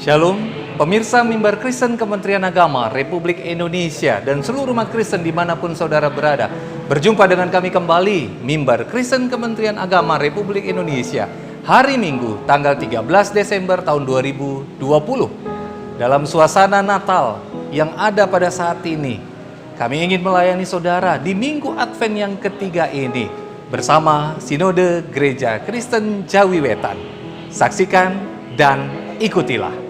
Shalom, pemirsa Mimbar Kristen Kementerian Agama Republik Indonesia dan seluruh umat Kristen dimanapun saudara berada. Berjumpa dengan kami kembali, Mimbar Kristen Kementerian Agama Republik Indonesia, hari Minggu, tanggal 13 Desember tahun 2020. Dalam suasana Natal yang ada pada saat ini, kami ingin melayani saudara di Minggu Advent yang ketiga ini, bersama Sinode Gereja Kristen Jawi Wetan. Saksikan dan ikutilah.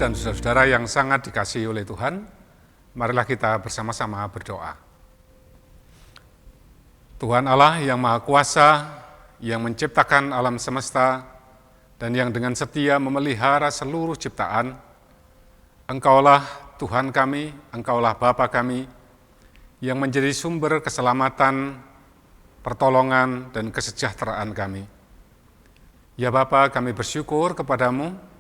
dan saudara-saudara yang sangat dikasihi oleh Tuhan, marilah kita bersama-sama berdoa. Tuhan Allah yang Maha Kuasa, yang menciptakan alam semesta, dan yang dengan setia memelihara seluruh ciptaan, Engkaulah Tuhan kami, Engkaulah Bapa kami, yang menjadi sumber keselamatan, pertolongan, dan kesejahteraan kami. Ya Bapa, kami bersyukur kepadamu.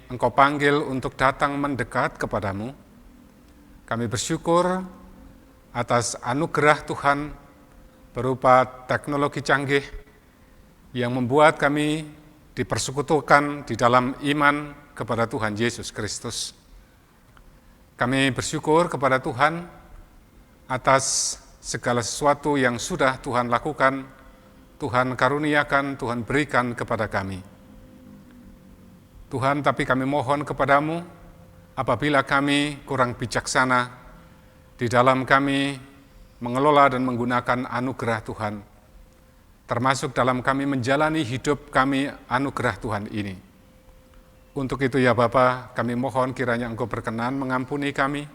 Engkau panggil untuk datang mendekat kepadamu. Kami bersyukur atas anugerah Tuhan berupa teknologi canggih yang membuat kami dipersekutukan di dalam iman kepada Tuhan Yesus Kristus. Kami bersyukur kepada Tuhan atas segala sesuatu yang sudah Tuhan lakukan, Tuhan karuniakan, Tuhan berikan kepada kami. Tuhan, tapi kami mohon kepadamu, apabila kami kurang bijaksana di dalam kami mengelola dan menggunakan anugerah Tuhan, termasuk dalam kami menjalani hidup kami anugerah Tuhan ini. Untuk itu ya Bapa, kami mohon kiranya Engkau berkenan mengampuni kami,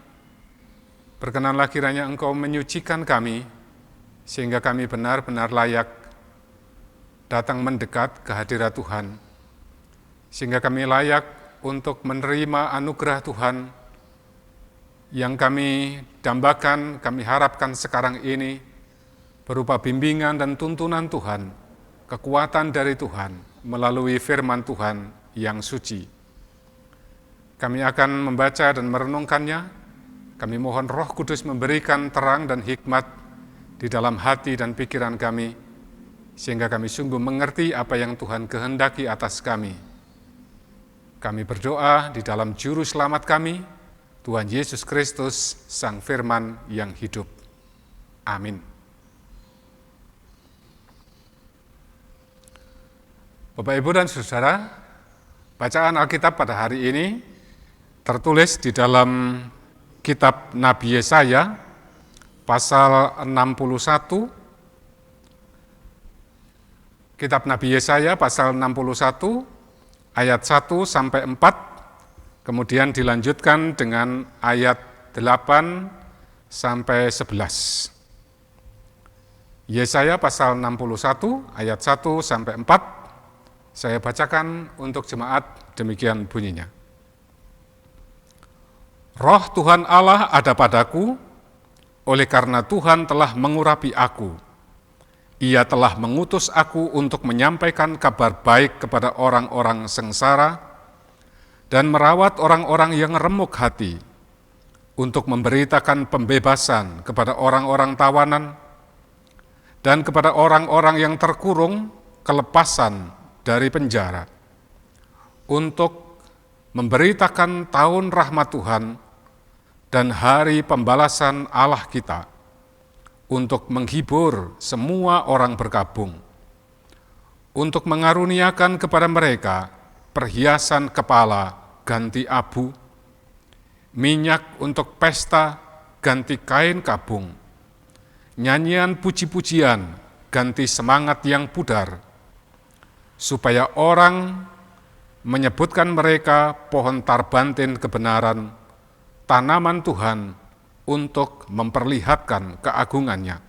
berkenanlah kiranya Engkau menyucikan kami, sehingga kami benar-benar layak datang mendekat ke hadirat Tuhan, sehingga kami layak untuk menerima anugerah Tuhan yang kami dambakan, kami harapkan sekarang ini berupa bimbingan dan tuntunan Tuhan, kekuatan dari Tuhan melalui firman Tuhan yang suci. Kami akan membaca dan merenungkannya. Kami mohon Roh Kudus memberikan terang dan hikmat di dalam hati dan pikiran kami, sehingga kami sungguh mengerti apa yang Tuhan kehendaki atas kami. Kami berdoa di dalam Juru Selamat kami, Tuhan Yesus Kristus, Sang Firman yang hidup. Amin. Bapak, Ibu, dan Saudara, bacaan Alkitab pada hari ini tertulis di dalam kitab Nabi Yesaya, pasal 61. Kitab Nabi Yesaya, pasal 61, ayat 1 sampai 4, kemudian dilanjutkan dengan ayat 8 sampai 11. Yesaya pasal 61 ayat 1 sampai 4, saya bacakan untuk jemaat, demikian bunyinya. Roh Tuhan Allah ada padaku, oleh karena Tuhan telah mengurapi aku. Ia telah mengutus aku untuk menyampaikan kabar baik kepada orang-orang sengsara dan merawat orang-orang yang remuk hati, untuk memberitakan pembebasan kepada orang-orang tawanan dan kepada orang-orang yang terkurung kelepasan dari penjara, untuk memberitakan tahun rahmat Tuhan dan hari pembalasan Allah kita, untuk menghibur semua orang berkabung, untuk mengaruniakan kepada mereka perhiasan kepala ganti abu, minyak untuk pesta ganti kain kabung, nyanyian puji-pujian ganti semangat yang pudar, supaya orang menyebutkan mereka pohon tarbantin kebenaran, tanaman Tuhan, untuk memperlihatkan keagungannya.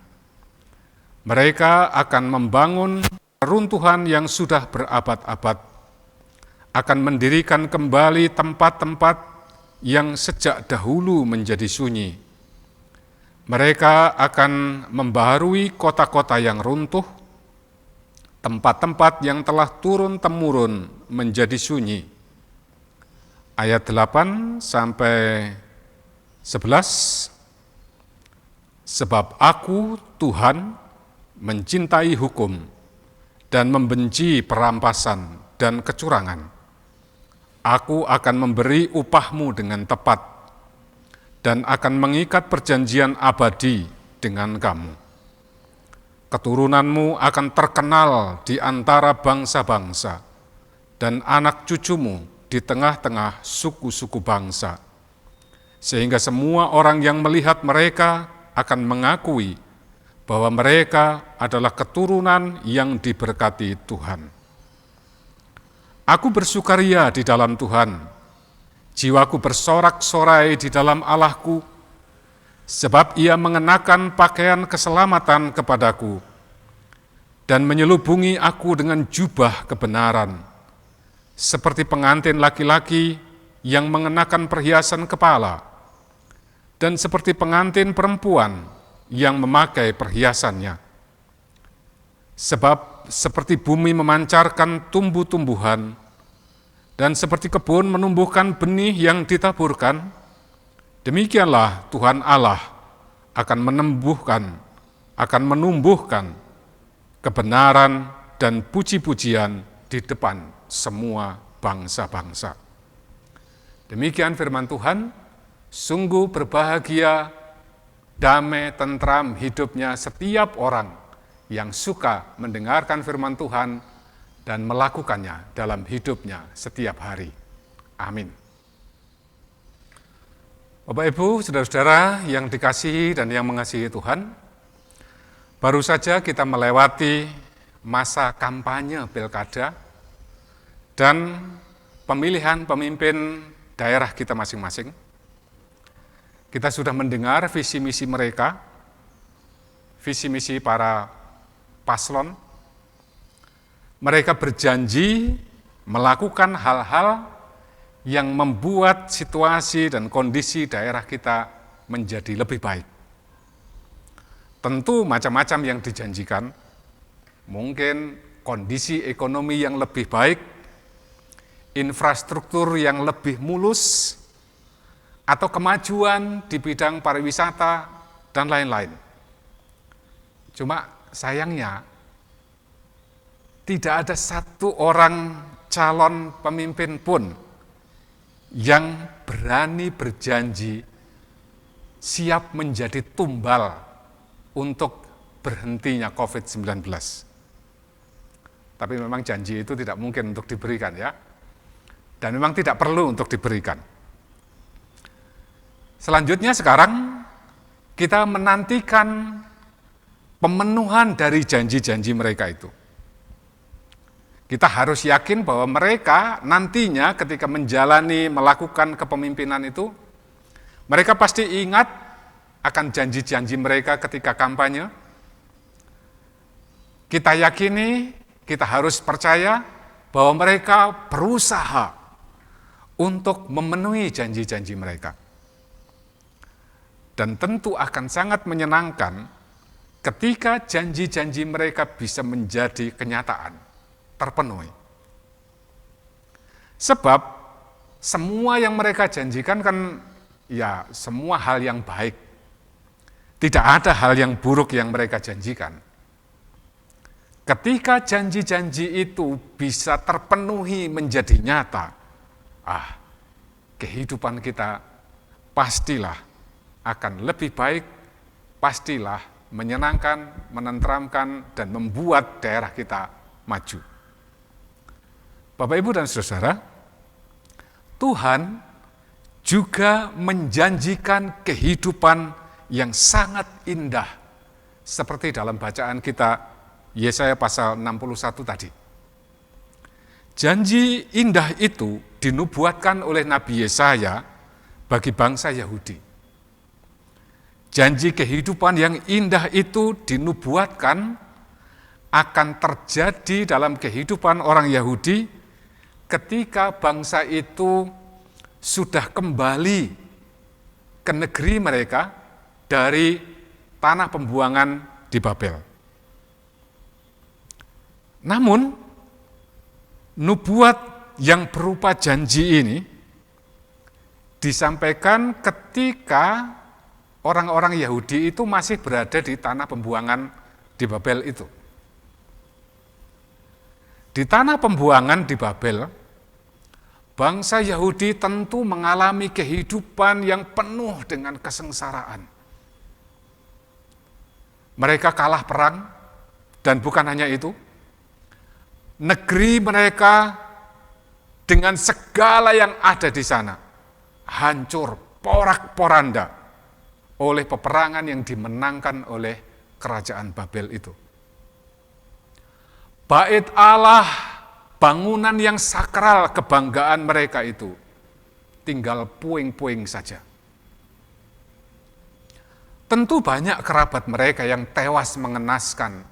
Mereka akan membangun reruntuhan yang sudah berabad-abad, akan mendirikan kembali tempat-tempat yang sejak dahulu menjadi sunyi. Mereka akan membaharui kota-kota yang runtuh, tempat-tempat yang telah turun-temurun menjadi sunyi. Ayat 8 sampai 11, sebab aku, Tuhan, mencintai hukum dan membenci perampasan dan kecurangan. Aku akan memberi upahmu dengan tepat dan akan mengikat perjanjian abadi dengan kamu. Keturunanmu akan terkenal di antara bangsa-bangsa dan anak cucumu di tengah-tengah suku-suku bangsa, sehingga semua orang yang melihat mereka akan mengakui bahwa mereka adalah keturunan yang diberkati Tuhan. Aku bersukaria di dalam Tuhan, Jiwaku bersorak-sorai di dalam Allahku, sebab Ia mengenakan pakaian keselamatan kepadaku dan menyelubungi aku dengan jubah kebenaran, seperti pengantin laki-laki yang mengenakan perhiasan kepala, dan seperti pengantin perempuan yang memakai perhiasannya. Sebab seperti bumi memancarkan tumbuh-tumbuhan, dan seperti kebun menumbuhkan benih yang ditaburkan, demikianlah Tuhan Allah akan menumbuhkan kebenaran dan puji-pujian di depan semua bangsa-bangsa. Demikian firman Tuhan, sungguh berbahagia, damai, tentram hidupnya setiap orang yang suka mendengarkan firman Tuhan dan melakukannya dalam hidupnya setiap hari. Amin. Bapak, Ibu, saudara-saudara yang dikasihi dan yang mengasihi Tuhan, baru saja kita melewati masa kampanye pilkada dan pemilihan pemimpin daerah kita masing-masing. Kita sudah mendengar visi misi mereka, visi misi para paslon. Mereka berjanji melakukan hal-hal yang membuat situasi dan kondisi daerah kita menjadi lebih baik. Tentu macam-macam yang dijanjikan, mungkin kondisi ekonomi yang lebih baik, infrastruktur yang lebih mulus, atau kemajuan di bidang pariwisata, dan lain-lain. Cuma sayangnya, tidak ada satu orang calon pemimpin pun yang berani berjanji siap menjadi tumbal untuk berhentinya COVID-19. Tapi memang janji itu tidak mungkin untuk diberikan, ya. Dan memang tidak perlu untuk diberikan. Selanjutnya sekarang kita menantikan pemenuhan dari janji-janji mereka itu. Kita harus yakin bahwa mereka nantinya ketika melakukan kepemimpinan itu, mereka pasti ingat akan janji-janji mereka ketika kampanye. Kita yakini, kita harus percaya bahwa mereka berusaha untuk memenuhi janji-janji mereka. Dan tentu akan sangat menyenangkan ketika janji-janji mereka bisa menjadi kenyataan, terpenuhi. Sebab semua yang mereka janjikan kan ya semua hal yang baik. Tidak ada hal yang buruk yang mereka janjikan. Ketika janji-janji itu bisa terpenuhi menjadi nyata, kehidupan kita pastilah akan lebih baik, pastilah menyenangkan, menenteramkan, dan membuat daerah kita maju. Bapak, Ibu, dan saudara, Tuhan juga menjanjikan kehidupan yang sangat indah, seperti dalam bacaan kita Yesaya pasal 61 tadi. Janji indah itu dinubuatkan oleh Nabi Yesaya bagi bangsa Yahudi. Janji kehidupan yang indah itu dinubuatkan akan terjadi dalam kehidupan orang Yahudi ketika bangsa itu sudah kembali ke negeri mereka dari tanah pembuangan di Babel. Namun, nubuat yang berupa janji ini disampaikan ketika orang-orang Yahudi itu masih berada di tanah pembuangan di Babel itu. Di tanah pembuangan di Babel, bangsa Yahudi tentu mengalami kehidupan yang penuh dengan kesengsaraan. Mereka kalah perang, dan bukan hanya itu, negeri mereka dengan segala yang ada di sana hancur porak-poranda oleh peperangan yang dimenangkan oleh kerajaan Babel itu. Bait Allah, bangunan yang sakral kebanggaan mereka itu, tinggal puing-puing saja. Tentu banyak kerabat mereka yang tewas mengenaskan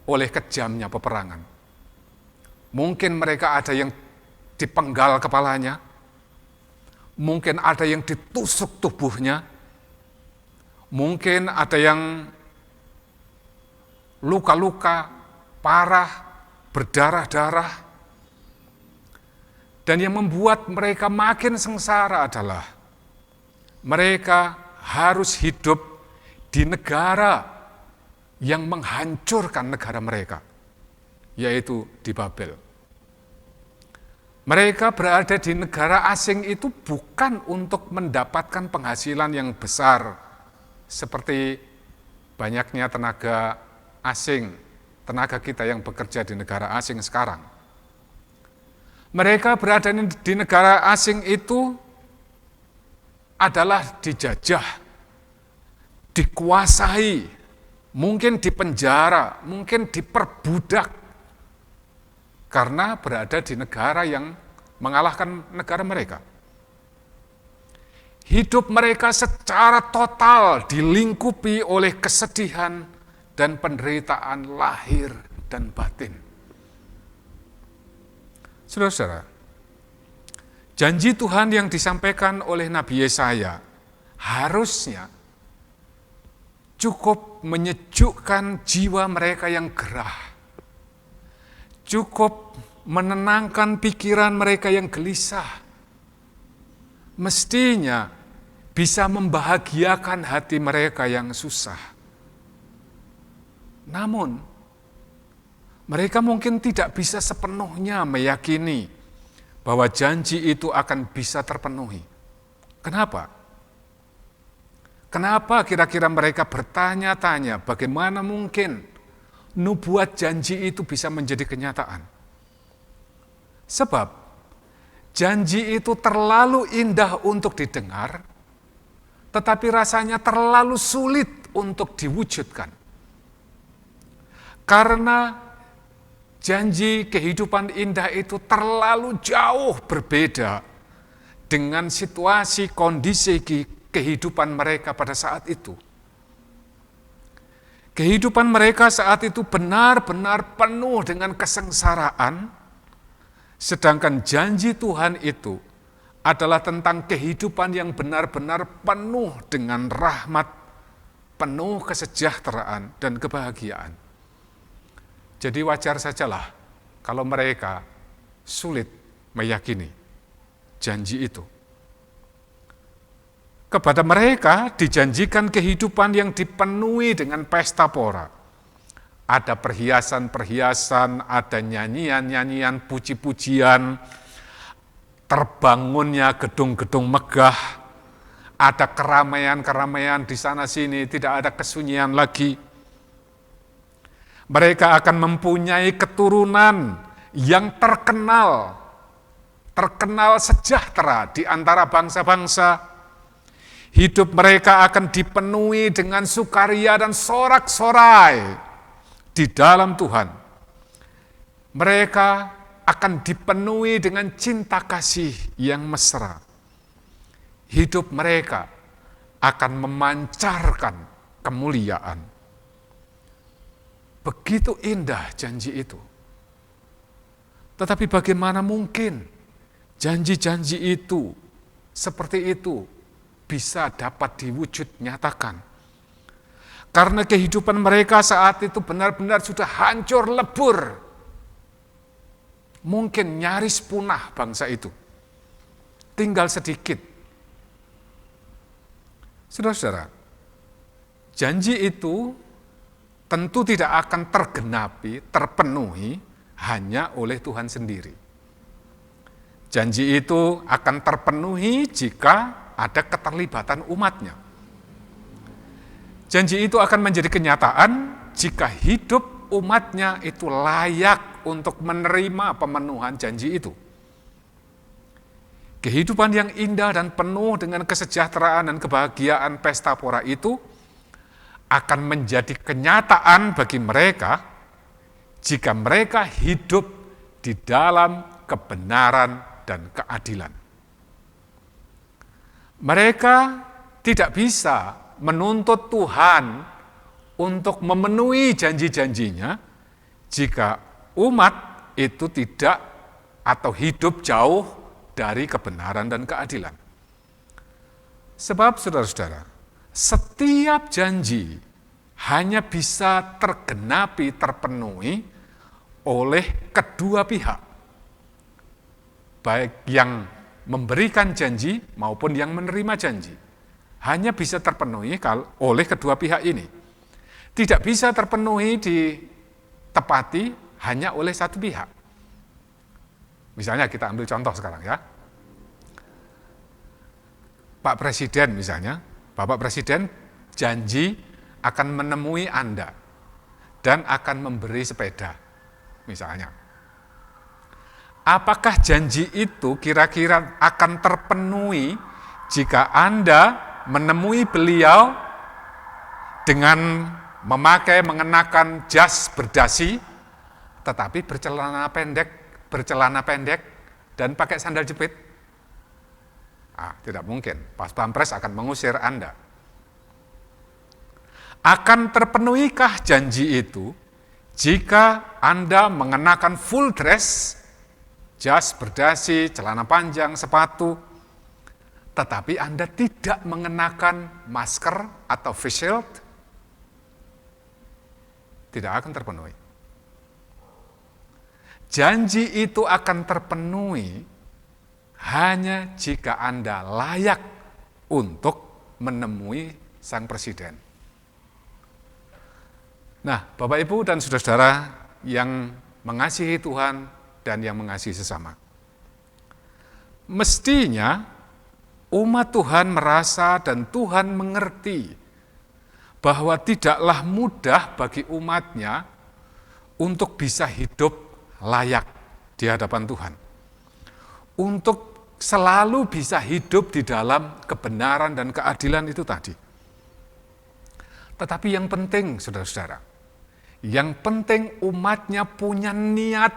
oleh kejamnya peperangan. Mungkin mereka ada yang dipenggal kepalanya, mungkin ada yang ditusuk tubuhnya, mungkin ada yang luka-luka parah, berdarah-darah. Dan yang membuat mereka makin sengsara adalah mereka harus hidup di negara yang menghancurkan negara mereka, yaitu di Babel. Mereka berada di negara asing itu bukan untuk mendapatkan penghasilan yang besar, seperti banyaknya tenaga asing, tenaga kita yang bekerja di negara asing sekarang. Mereka berada di negara asing itu adalah dijajah, dikuasai, mungkin dipenjara, mungkin diperbudak, karena berada di negara yang mengalahkan negara mereka. Hidup mereka secara total dilingkupi oleh kesedihan dan penderitaan lahir dan batin. Saudara-saudara, janji Tuhan yang disampaikan oleh Nabi Yesaya harusnya cukup menyejukkan jiwa mereka yang gerah, cukup menenangkan pikiran mereka yang gelisah, mestinya bisa membahagiakan hati mereka yang susah. Namun, mereka mungkin tidak bisa sepenuhnya meyakini bahwa janji itu akan bisa terpenuhi. Kenapa? Kenapa kira-kira mereka bertanya-tanya bagaimana mungkin nubuat janji itu bisa menjadi kenyataan? Sebab janji itu terlalu indah untuk didengar, tetapi rasanya terlalu sulit untuk diwujudkan. Karena janji kehidupan indah itu terlalu jauh berbeda dengan situasi kondisi kehidupan mereka pada saat itu. Kehidupan mereka saat itu benar-benar penuh dengan kesengsaraan, sedangkan janji Tuhan itu adalah tentang kehidupan yang benar-benar penuh dengan rahmat, penuh kesejahteraan dan kebahagiaan. Jadi wajar sajalah kalau mereka sulit meyakini janji itu. Kepada mereka dijanjikan kehidupan yang dipenuhi dengan pesta pora. Ada perhiasan-perhiasan, ada nyanyian-nyanyian, puji-pujian, terbangunnya gedung-gedung megah, ada keramaian-keramaian di sana-sini, tidak ada kesunyian lagi. Mereka akan mempunyai keturunan yang terkenal sejahtera di antara bangsa-bangsa. Hidup mereka akan dipenuhi dengan sukaria dan sorak-sorai di dalam Tuhan. Mereka akan dipenuhi dengan cinta kasih yang mesra. Hidup mereka akan memancarkan kemuliaan. Begitu indah janji itu. Tetapi bagaimana mungkin janji-janji itu seperti itu bisa dapat diwujud nyatakan? Karena kehidupan mereka saat itu benar-benar sudah hancur lebur. Mungkin nyaris punah bangsa itu. Tinggal sedikit. Saudara-saudara, janji itu tentu tidak akan tergenapi, terpenuhi hanya oleh Tuhan sendiri. Janji itu akan terpenuhi jika ada keterlibatan umatnya. Janji itu akan menjadi kenyataan jika hidup umatnya itu layak untuk menerima pemenuhan janji itu. Kehidupan yang indah dan penuh dengan kesejahteraan dan kebahagiaan pesta pora itu akan menjadi kenyataan bagi mereka jika mereka hidup di dalam kebenaran dan keadilan. Mereka tidak bisa menuntut Tuhan untuk memenuhi janji-janjinya jika umat itu tidak atau hidup jauh dari kebenaran dan keadilan. Sebab saudara-saudara, setiap janji hanya bisa tergenapi, terpenuhi oleh kedua pihak. Baik yang memberikan janji maupun yang menerima janji. Hanya bisa terpenuhi oleh kedua pihak ini. Tidak bisa terpenuhi ditepati hanya oleh satu pihak. Misalnya kita ambil contoh sekarang ya. Pak Presiden misalnya, Bapak Presiden janji akan menemui Anda dan akan memberi sepeda misalnya. Apakah janji itu kira-kira akan terpenuhi jika Anda menemui beliau dengan mengenakan jas berdasi, tetapi bercelana pendek dan pakai sandal jepit? Tidak mungkin. Pas Pampres akan mengusir Anda. Akan terpenuhikah janji itu jika Anda mengenakan full dress, jas berdasi, celana panjang, sepatu, tetapi Anda tidak mengenakan masker atau face shield? Tidak akan terpenuhi. Janji itu akan terpenuhi hanya jika Anda layak untuk menemui Sang Presiden. Nah, Bapak Ibu dan saudara-saudara yang mengasihi Tuhan dan yang mengasihi sesama. Mestinya umat Tuhan merasa dan Tuhan mengerti bahwa tidaklah mudah bagi umatnya untuk bisa hidup layak di hadapan Tuhan. Untuk selalu bisa hidup di dalam kebenaran dan keadilan itu tadi. Tetapi yang penting, saudara-saudara, yang penting umatnya punya niat,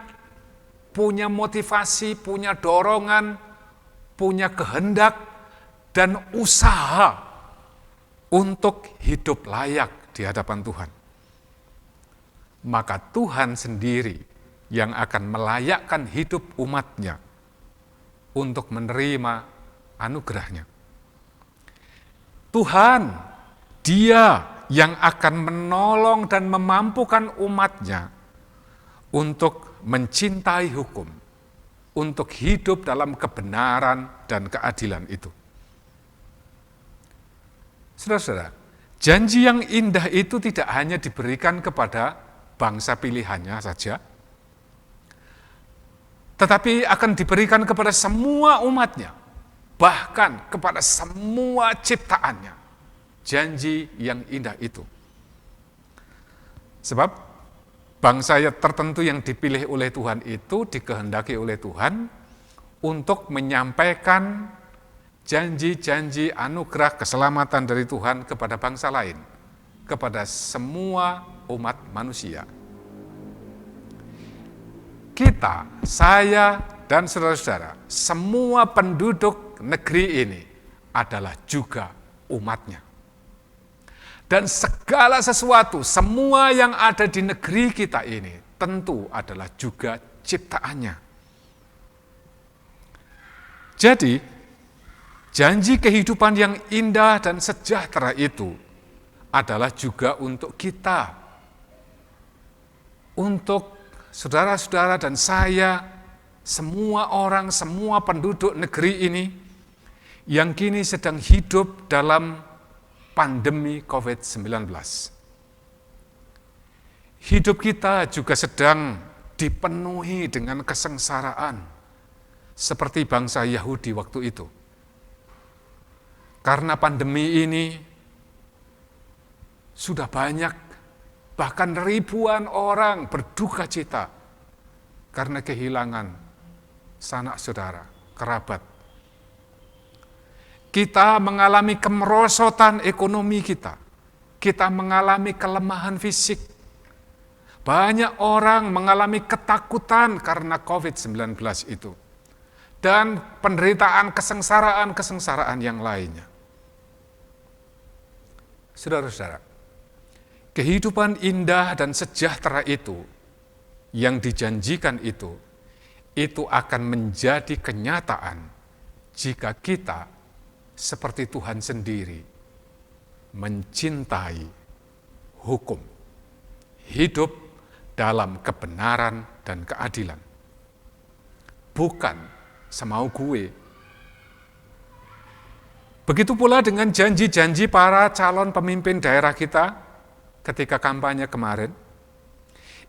punya motivasi, punya dorongan, punya kehendak, dan usaha untuk hidup layak di hadapan Tuhan. Maka Tuhan sendiri yang akan melayakkan hidup umatnya untuk menerima anugerahnya. Tuhan, Dia yang akan menolong dan memampukan umatnya untuk mencintai hukum, untuk hidup dalam kebenaran dan keadilan itu. Saudara-saudara, janji yang indah itu tidak hanya diberikan kepada bangsa pilihannya saja, tetapi akan diberikan kepada semua umatnya, bahkan kepada semua ciptaannya. Janji yang indah itu. Sebab bangsa tertentu yang dipilih oleh Tuhan itu dikehendaki oleh Tuhan untuk menyampaikan janji-janji anugerah keselamatan dari Tuhan kepada bangsa lain, kepada semua umat manusia. Kita, saya, dan saudara-saudara, semua penduduk negeri ini adalah juga umatnya. Dan segala sesuatu, semua yang ada di negeri kita ini, tentu adalah juga ciptaannya. Jadi, janji kehidupan yang indah dan sejahtera itu adalah juga untuk kita. Untuk saudara-saudara dan saya, semua orang, semua penduduk negeri ini yang kini sedang hidup dalam pandemi COVID-19. Hidup kita juga sedang dipenuhi dengan kesengsaraan, seperti bangsa Yahudi waktu itu. Karena pandemi ini, sudah banyak, bahkan ribuan orang berduka cita karena kehilangan sanak saudara, kerabat. Kita mengalami kemerosotan ekonomi kita. Kita mengalami kelemahan fisik. Banyak orang mengalami ketakutan karena COVID-19 itu. dan penderitaan, kesengsaraan yang lainnya. Saudara-saudara, kehidupan indah dan sejahtera itu yang dijanjikan itu akan menjadi kenyataan jika kita seperti Tuhan sendiri mencintai hukum, hidup dalam kebenaran dan keadilan. Bukan semau gue. Begitu pula dengan janji-janji para calon pemimpin daerah kita ketika kampanye kemarin.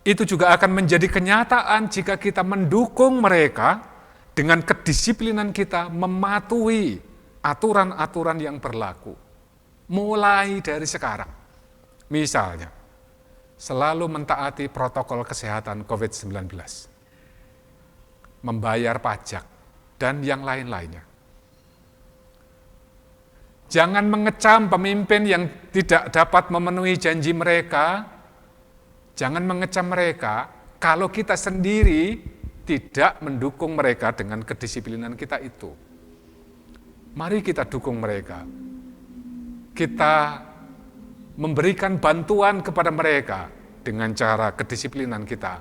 Itu juga akan menjadi kenyataan jika kita mendukung mereka dengan kedisiplinan kita mematuhi aturan-aturan yang berlaku. Mulai dari sekarang. Misalnya, selalu mentaati protokol kesehatan COVID-19. Membayar pajak, dan yang lain-lainnya. Jangan mengecam pemimpin yang tidak dapat memenuhi janji mereka. Jangan mengecam mereka kalau kita sendiri tidak mendukung mereka dengan kedisiplinan kita itu. Mari kita dukung mereka. Kita memberikan bantuan kepada mereka dengan cara kedisiplinan kita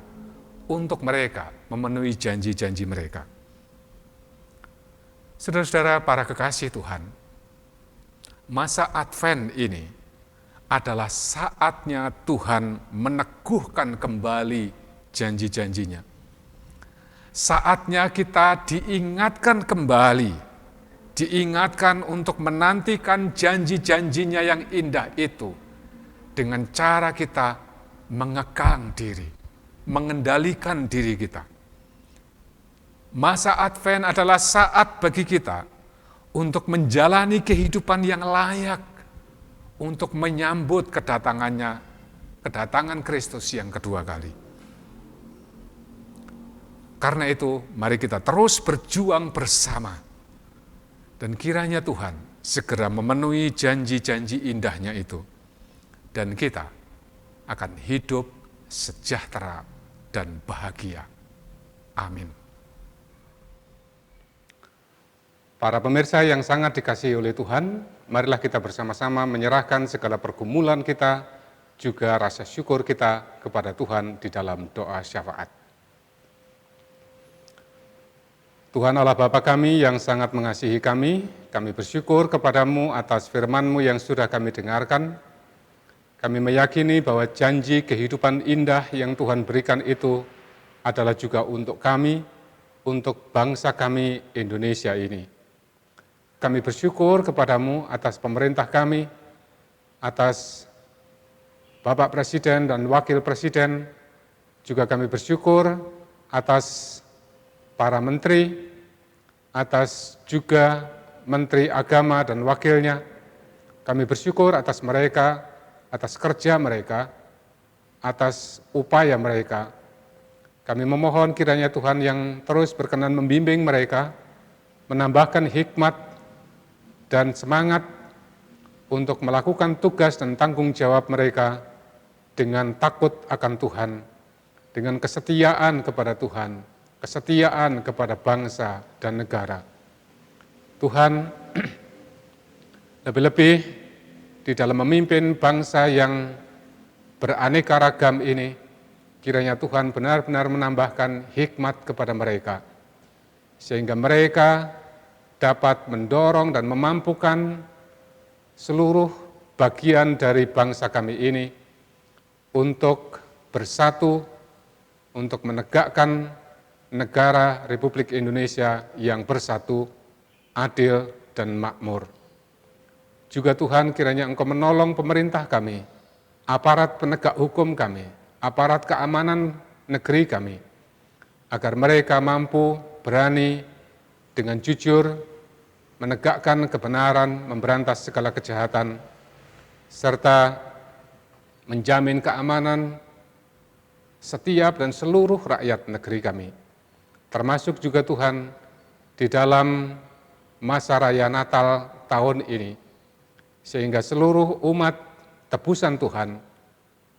untuk mereka memenuhi janji-janji mereka. Saudara-saudara, para kekasih Tuhan, masa Advent ini adalah saatnya Tuhan meneguhkan kembali janji-janjinya. Saatnya kita diingatkan kembali, diingatkan untuk menantikan janji-janjinya yang indah itu dengan cara kita mengekang diri, mengendalikan diri kita. Masa Advent adalah saat bagi kita untuk menjalani kehidupan yang layak untuk menyambut kedatangan Kristus yang kedua kali. Karena itu, mari kita terus berjuang bersama. Dan kiranya Tuhan segera memenuhi janji-janji indahnya itu. Dan kita akan hidup sejahtera dan bahagia. Amin. Para pemirsa yang sangat dikasihi oleh Tuhan, marilah kita bersama-sama menyerahkan segala pergumulan kita, juga rasa syukur kita kepada Tuhan di dalam doa syafaat. Tuhan Allah Bapa kami yang sangat mengasihi kami bersyukur kepadamu atas firman-Mu yang sudah kami dengarkan. Kami meyakini bahwa janji kehidupan indah yang Tuhan berikan itu adalah juga untuk kami, untuk bangsa kami Indonesia ini. Kami bersyukur kepadamu atas pemerintah kami, atas Bapak Presiden dan Wakil Presiden, juga kami bersyukur atas para menteri, atas juga Menteri Agama dan wakilnya. Kami bersyukur atas mereka, atas kerja mereka, atas upaya mereka. Kami memohon kiranya Tuhan yang terus berkenan membimbing mereka, menambahkan hikmat dan semangat untuk melakukan tugas dan tanggung jawab mereka dengan takut akan Tuhan, dengan kesetiaan kepada Tuhan, kesetiaan kepada bangsa dan negara. Tuhan, lebih-lebih di dalam memimpin bangsa yang beraneka ragam ini, kiranya Tuhan benar-benar menambahkan hikmat kepada mereka, sehingga mereka dapat mendorong dan memampukan seluruh bagian dari bangsa kami ini untuk bersatu, untuk menegakkan negara Republik Indonesia yang bersatu, adil, dan makmur. Juga Tuhan, kiranya Engkau menolong pemerintah kami, aparat penegak hukum kami, aparat keamanan negeri kami, agar mereka mampu berani dengan jujur menegakkan kebenaran, memberantas segala kejahatan, serta menjamin keamanan setiap dan seluruh rakyat negeri kami. Termasuk juga Tuhan, di dalam masa raya Natal tahun ini, sehingga seluruh umat tebusan Tuhan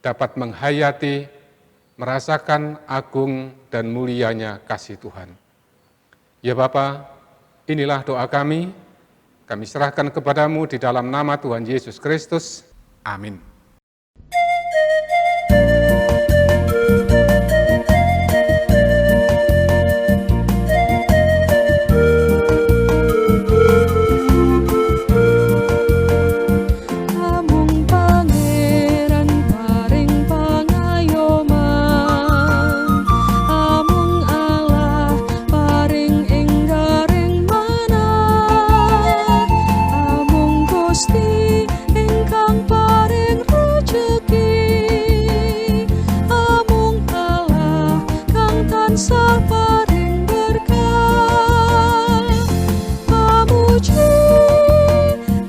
dapat menghayati, merasakan agung dan mulianya kasih Tuhan. Ya Bapa, inilah doa kami serahkan kepadamu di dalam nama Tuhan Yesus Kristus. Amin. Amung pangeran paring pangayoman, amung Allah paring ing garing manah, amung Gusti ingkang paring rejeki, amung Allah kang tansah paring berkah, pamuji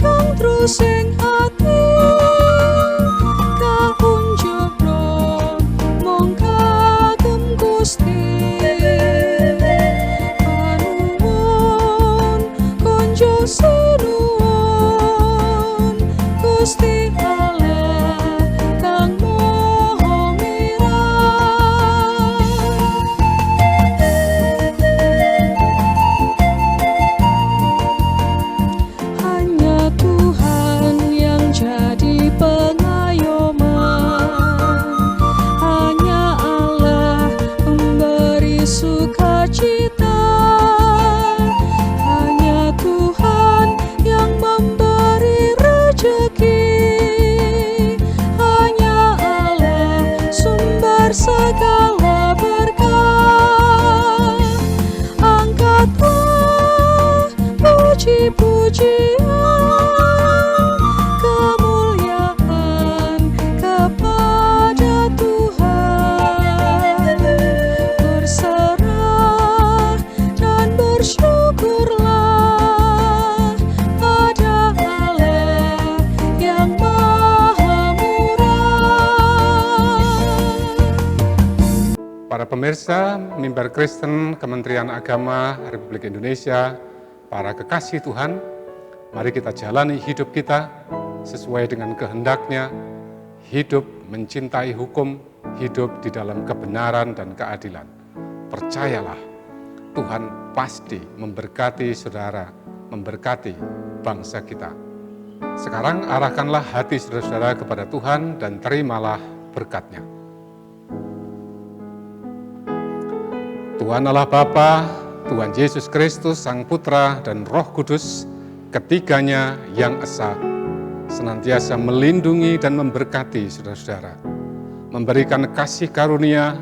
kang terus ing ati, kaunjuk mong kagem Gusti, panuwun konjo sinuwun Gusti Allah kang Maha Mirah. Hanya Tuhan yang jadi pengayoman, hanya Allah memberi sukacita, hanya Tuhan yang memberi rejeki, hanya Allah sumber segala berkah. Angkatlah puji-pujian, kemuliaan kepada Tuhan. Berserah dan bersyukurlah pada Allah yang Maha Murah. Para pemirsa Mimbar Kristen Kementerian Agama Republik Indonesia, para kekasih Tuhan, mari kita jalani hidup kita sesuai dengan kehendak-Nya, hidup mencintai hukum, hidup di dalam kebenaran dan keadilan. Percayalah, Tuhan pasti memberkati saudara, memberkati bangsa kita. Sekarang arahkanlah hati saudara-saudara kepada Tuhan dan terimalah berkat-Nya. Tuhan Allah Bapa, Tuhan Yesus Kristus, Sang Putra dan Roh Kudus, ketiganya yang esa, senantiasa melindungi dan memberkati saudara-saudara, memberikan kasih karunia,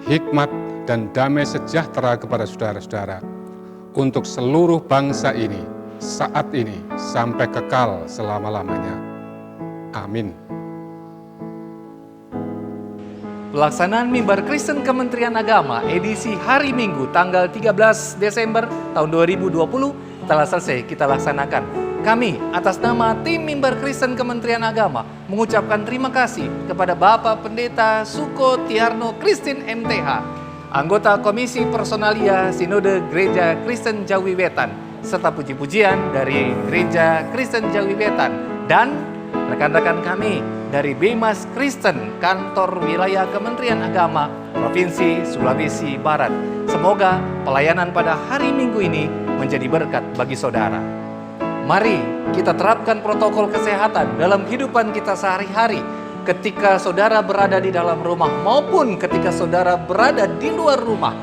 hikmat, dan damai sejahtera kepada saudara-saudara, untuk seluruh bangsa ini, saat ini, sampai kekal selama-lamanya. Amin. Pelaksanaan Mimbar Kristen Kementerian Agama edisi hari Minggu tanggal 13 Desember tahun 2020 telah selesai kita laksanakan. Kami atas nama tim Mimbar Kristen Kementerian Agama mengucapkan terima kasih kepada Bapak Pendeta Suko Tiarno Kristin MTH, anggota Komisi Personalia Sinode Gereja Kristen Jawi Wetan, serta puji-pujian dari Gereja Kristen Jawi Wetan, dan rekan-rekan kami dari Bemas Kristen Kantor Wilayah Kementerian Agama Provinsi Sulawesi Barat. Semoga pelayanan pada hari Minggu ini menjadi berkat bagi saudara. Mari kita terapkan protokol kesehatan dalam kehidupan kita sehari-hari, ketika saudara berada di dalam rumah maupun ketika saudara berada di luar rumah.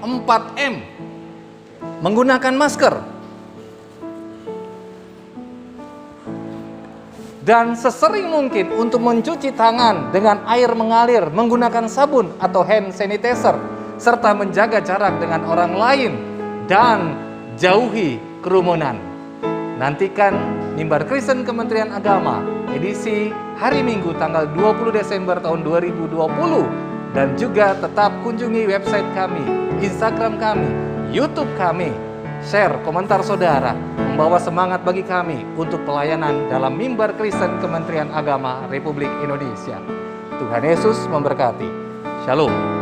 4M, menggunakan masker, dan sesering mungkin untuk mencuci tangan dengan air mengalir, menggunakan sabun atau hand sanitizer, serta menjaga jarak dengan orang lain, dan jauhi kerumunan. Nantikan Mimbar Kristen Kementerian Agama edisi hari Minggu tanggal 20 Desember tahun 2020, dan juga tetap kunjungi website kami, Instagram kami, YouTube kami. Share komentar saudara, membawa semangat bagi kami untuk pelayanan dalam Mimbar Kristen Kementerian Agama Republik Indonesia. Tuhan Yesus memberkati. Shalom.